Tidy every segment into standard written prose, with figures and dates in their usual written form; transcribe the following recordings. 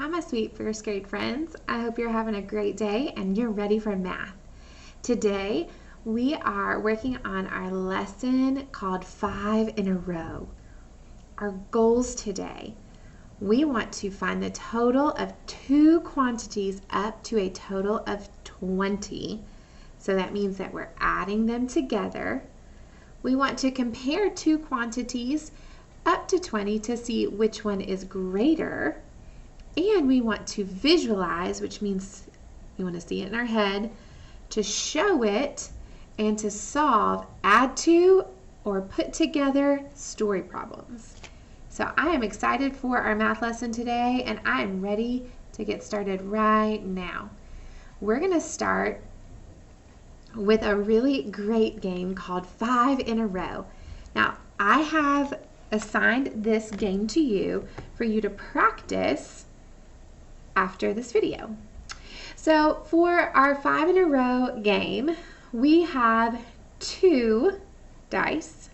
Hi, my sweet first grade friends. I hope you're having a great day and you're ready for math. Today, we are working on our lesson called 5 in a row. Our goals today, we want to find the total of two quantities up to a total of 20. So that means that we're adding them together. We want to compare two quantities up to 20 to see which one is greater. And we want to visualize, which means we want to see it in our head, to show it, and to solve, add to, or put together story problems. So I am excited for our math lesson today, and I am ready to get started right now. We're going to start with a really great game called 5 in a row. Now, I have assigned this game to you for you to practice after this video. So for our 5 in a row game, we have 2 dice,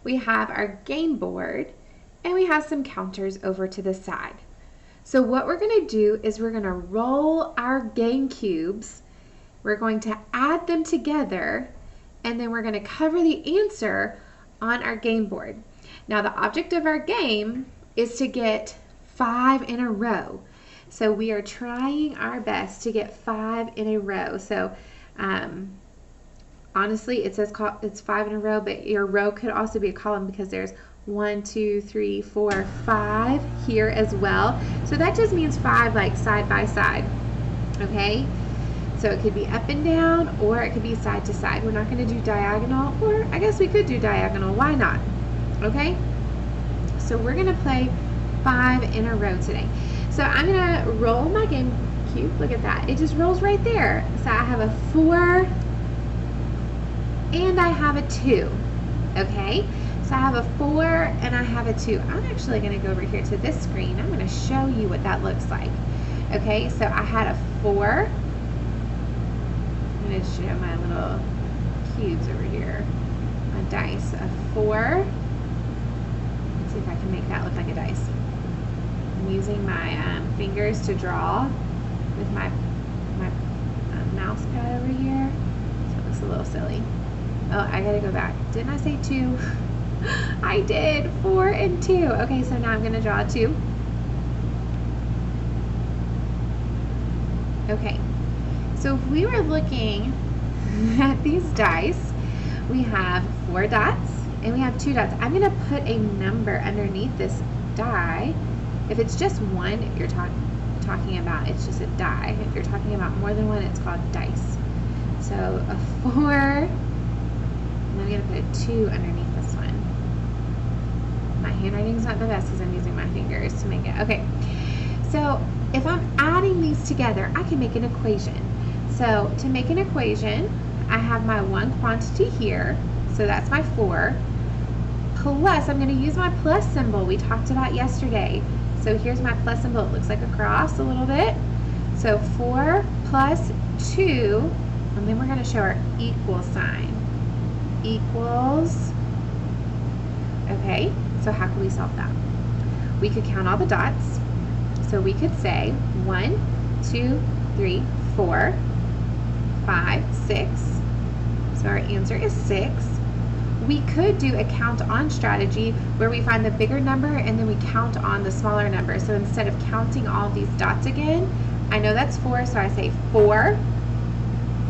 we have our game board, and we have some counters over to the side. So what we're going to do is we're going to roll our game cubes, we're going to add them together, and then we're going to cover the answer on our game board. Now the object of our game is to get 5 in a row. So we are trying our best to get 5 in a row. So honestly, it says it's 5 in a row, but your row could also be a column because there's 1, 2, 3, 4, 5 here as well. So that just means 5 like side by side, okay? So it could be up and down, or it could be side to side. We're not going to do diagonal, or I guess we could do diagonal. Why not? Okay? So we're going to play 5 in a row today. So I'm going to roll my game cube. Look at that. It just rolls right there. So I have a 4 and I have a 2. Okay? So I have a 4 and I have a 2. I'm actually going to go over here to this screen. I'm going to show you what that looks like. Okay? So I had a 4. I'm going to show my little cubes over here. My dice. A 4. Let's see if I can make that look like a dice. I'm using my fingers to draw with my mouse pad over here. So it looks a little silly. Oh, I gotta go back. Didn't I say 2? I did. 4 and 2. Okay, so now I'm gonna draw a 2. Okay, so if we were looking at these dice, we have 4 dots and we have 2 dots. I'm gonna put a number underneath this die. If it's just 1, if you're talking about, it's just a die. If you're talking about more than 1, it's called dice. So a 4, and I'm going to put a 2 underneath this one. My handwriting's not the best because I'm using my fingers to make it. Okay, so if I'm adding these together, I can make an equation. So to make an equation, I have my one quantity here, so that's my 4, plus I'm going to use my plus symbol we talked about yesterday. So here's my plus symbol. It looks like a cross a little bit. So 4 plus 2, and then we're going to show our equal sign. Equals, okay, so how can we solve that? We could count all the dots. So we could say 1, 2, 3, 4, 5, 6. So our answer is 6. We could do a count on strategy where we find the bigger number and then we count on the smaller number. So instead of counting all these dots again, I know that's 4, so I say 4,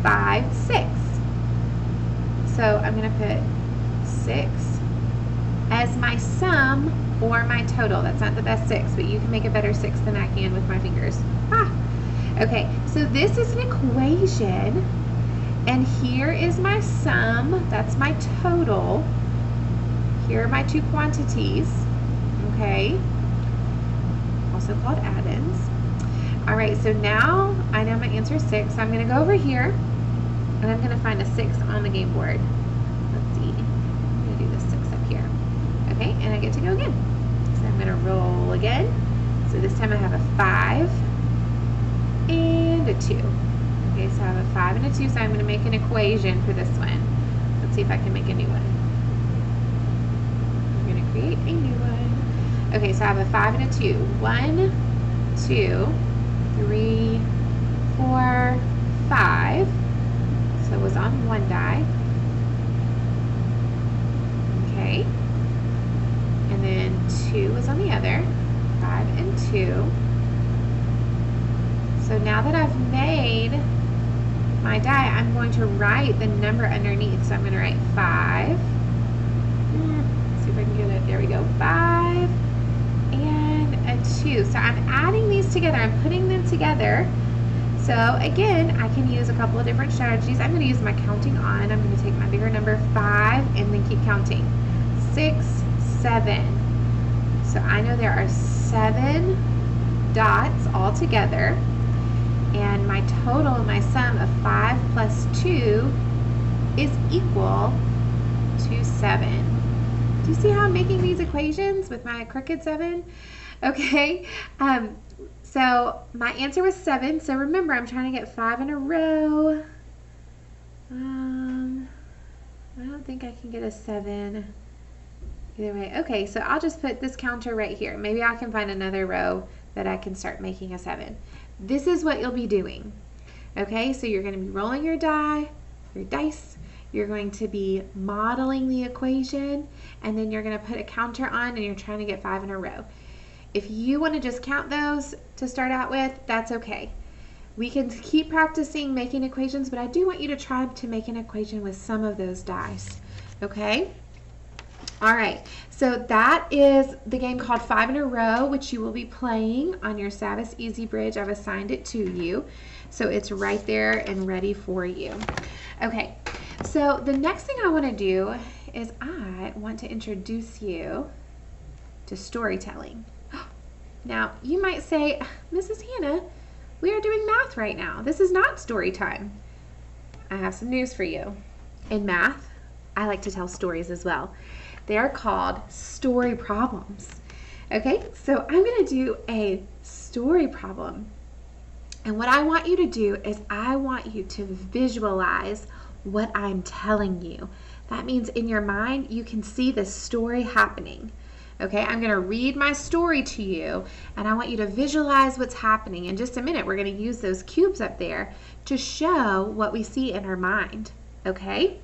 5, 6. So I'm going to put 6 as my sum or my total. That's not the best 6, but you can make a better 6 than I can with my fingers. Okay, so this is an equation. And here is my sum, that's my total. Here are my 2 quantities, okay? Also called add-ins. All right, so now I know my answer is 6, so I'm gonna go over here and I'm gonna find a 6 on the game board. Let's see, I'm gonna do this 6 up here. Okay, and I get to go again. So I'm gonna roll again. So this time I have a 5 and a 2. Okay, so I have a 5 and a 2, so I'm going to make an equation for this one. Let's see if I can make a new one. I'm going to create a new one. Okay, so I have a 5 and a 2. 1, 2, 3, 4, 5. So it was on one die. Okay. And then 2 was on the other. 5 and 2. So now that I've made my die, I'm going to write the number underneath. So I'm going to write 5. Let's see if I can get it. There we go. 5 and a 2. So I'm adding these together. I'm putting them together. So again, I can use a couple of different strategies. I'm going to use my counting on. I'm going to take my bigger number 5 and then keep counting. 6, 7. So I know there are 7 dots all together. And my total, my sum of 5 plus 2 is equal to 7. Do you see how I'm making these equations with my crooked 7? Okay. So my answer was 7. So remember, I'm trying to get 5 in a row. I don't think I can get a 7 either way. Okay, so I'll just put this counter right here. Maybe I can find another row that I can start making a 7. This is what you'll be doing. Okay, so you're going to be rolling your dice. You're going to be modeling the equation, and then you're going to put a counter on, and you're trying to get 5 in a row. If you want to just count those to start out with, that's okay. We can keep practicing making equations, but I do want you to try to make an equation with some of those dice. Okay? All right, so that is the game called 5 in a Row, which you will be playing on your Savvas Easy Bridge. I've assigned it to you, so it's right there and ready for you. Okay, so the next thing I want to do is I want to introduce you to storytelling. Now, you might say, Mrs. Hannah, we are doing math right now. This is not story time. I have some news for you. In math, I like to tell stories as well. They are called story problems. Okay, so I'm going to do a story problem. And what I want you to do is I want you to visualize what I'm telling you. That means in your mind, you can see the story happening. Okay, I'm going to read my story to you, and I want you to visualize what's happening. In just a minute, we're going to use those cubes up there to show what we see in our mind. Okay?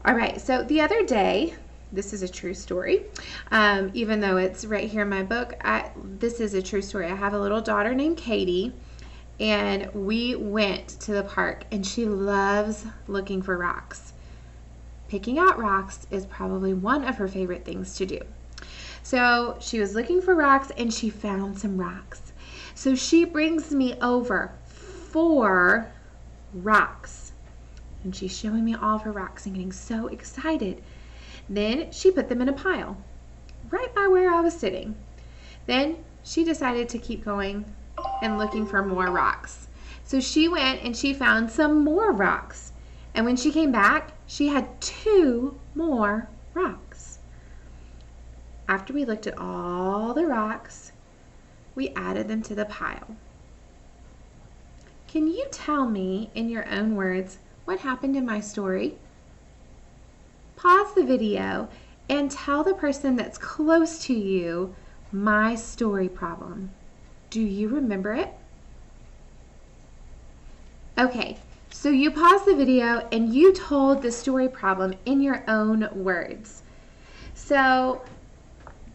All right, so the other day, this is a true story. Even though it's right here in my book, this is a true story. I have a little daughter named Katie, and we went to the park, and she loves looking for rocks. Picking out rocks is probably one of her favorite things to do. So she was looking for rocks, and she found some rocks. So she brings me over 4 rocks, and she's showing me all of her rocks and getting so excited. Then she put them in a pile right by where I was sitting. Then she decided to keep going and looking for more rocks. So she went and she found some more rocks. And when she came back, she had 2 more rocks. After we looked at all the rocks, we added them to the pile. Can you tell me in your own words what happened in my story? Pause the video and tell the person that's close to you my story problem. Do you remember it? Okay, so you paused the video and you told the story problem in your own words. So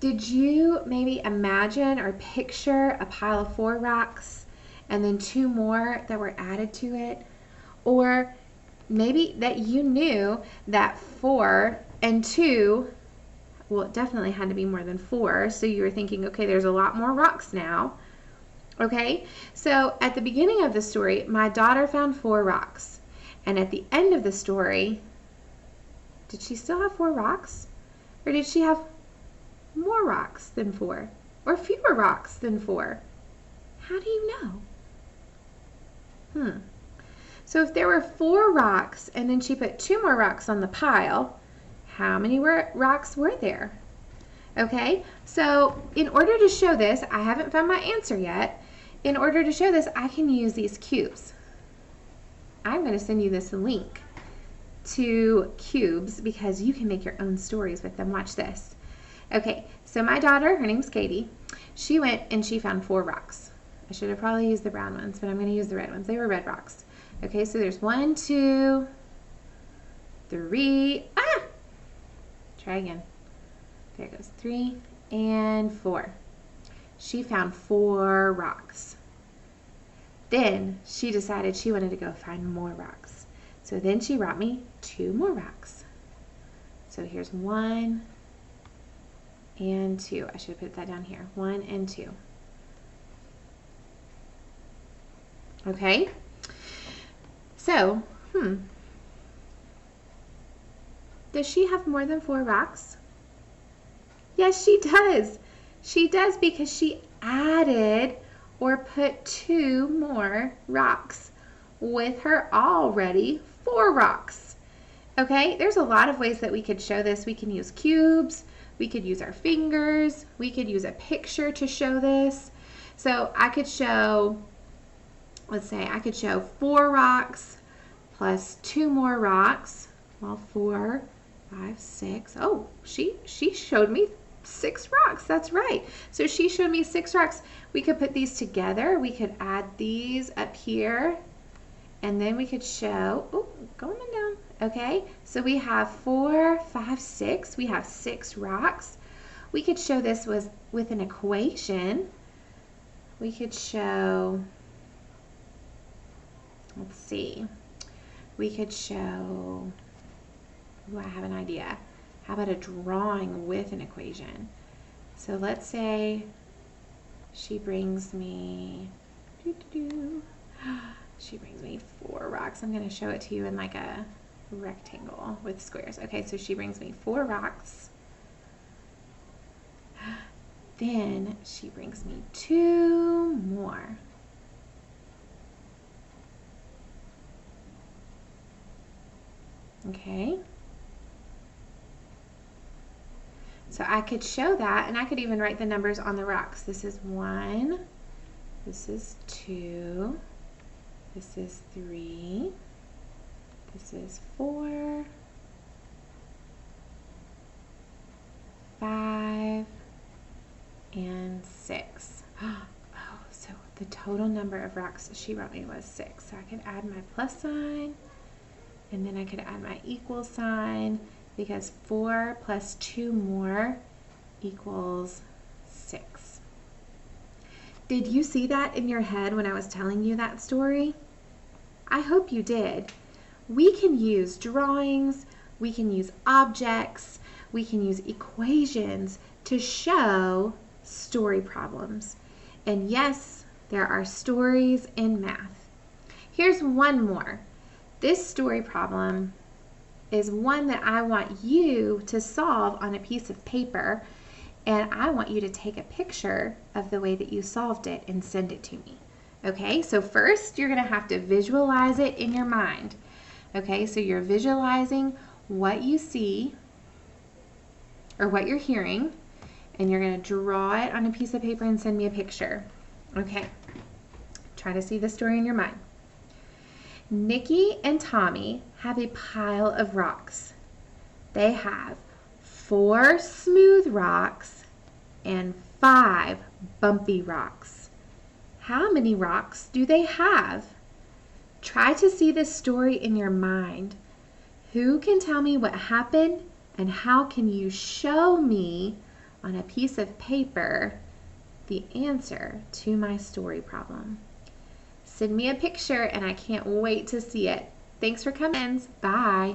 did you maybe imagine or picture a pile of 4 rocks and then 2 more that were added to it? Or maybe that you knew that 4 and 2, well, it definitely had to be more than 4. So you were thinking, okay, there's a lot more rocks now. Okay, so at the beginning of the story, my daughter found 4 rocks. And at the end of the story, did she still have 4 rocks? Or did she have more rocks than 4? Or fewer rocks than 4? How do you know? So if there were 4 rocks and then she put 2 more rocks on the pile, how many rocks were there? Okay, so in order to show this, I haven't found my answer yet. In order to show this, I can use these cubes. I'm going to send you this link to cubes because you can make your own stories with them. Watch this. Okay, so my daughter, her name's Katie, she went and she found 4 rocks. should have probably used the brown ones, but I'm going to use the red ones. They were red rocks. Okay, so there's 1, 2, 3. Ah! Try again. There it goes. 3 and 4. She found 4 rocks. Then she decided she wanted to go find more rocks. So then she brought me 2 more rocks. So here's 1 and 2. I should have put that down here. 1 and 2. Okay. So, does she have more than 4 rocks? Yes, she does. She does because she added or put 2 more rocks with her already 4 rocks. Okay, there's a lot of ways that we could show this. We can use cubes, we could use our fingers, we could use a picture to show this. So I could show, let's say I could show 4 rocks plus 2 more rocks. Well, 4, 5, 6. Oh, she showed me 6 rocks. That's right. So she showed me 6 rocks. We could put these together. We could add these up here. And then we could show, oh, going down. Okay, so we have 4, 5, 6. We have 6 rocks. We could show this with an equation. We could show, let's see. We could show, oh, I have an idea. How about a drawing with an equation? So let's say she brings me, she brings me 4 rocks. I'm going to show it to you in like a rectangle with squares. Okay, so she brings me 4 rocks. Then she brings me 2 more. Okay. So I could show that, and I could even write the numbers on the rocks. This is 1, this is 2, this is 3, this is 4, 5, and 6. Oh, so the total number of rocks she brought me was 6. So I could add my plus sign, and then I could add my equal sign, because 4 plus 2 more equals 6. Did you see that in your head when I was telling you that story? I hope you did. We can use drawings, we can use objects, we can use equations to show story problems. And yes, there are stories in math. Here's one more. This story problem is one that I want you to solve on a piece of paper, and I want you to take a picture of the way that you solved it and send it to me. Okay, so first you're going to have to visualize it in your mind. Okay, so you're visualizing what you see or what you're hearing, and you're going to draw it on a piece of paper and send me a picture. Okay, try to see the story in your mind. Nikki and Tommy have a pile of rocks. They have 4 smooth rocks and 5 bumpy rocks. How many rocks do they have? Try to see this story in your mind. Who can tell me what happened, and how can you show me on a piece of paper the answer to my story problem? Send me a picture, and I can't wait to see it. Thanks for coming. Bye.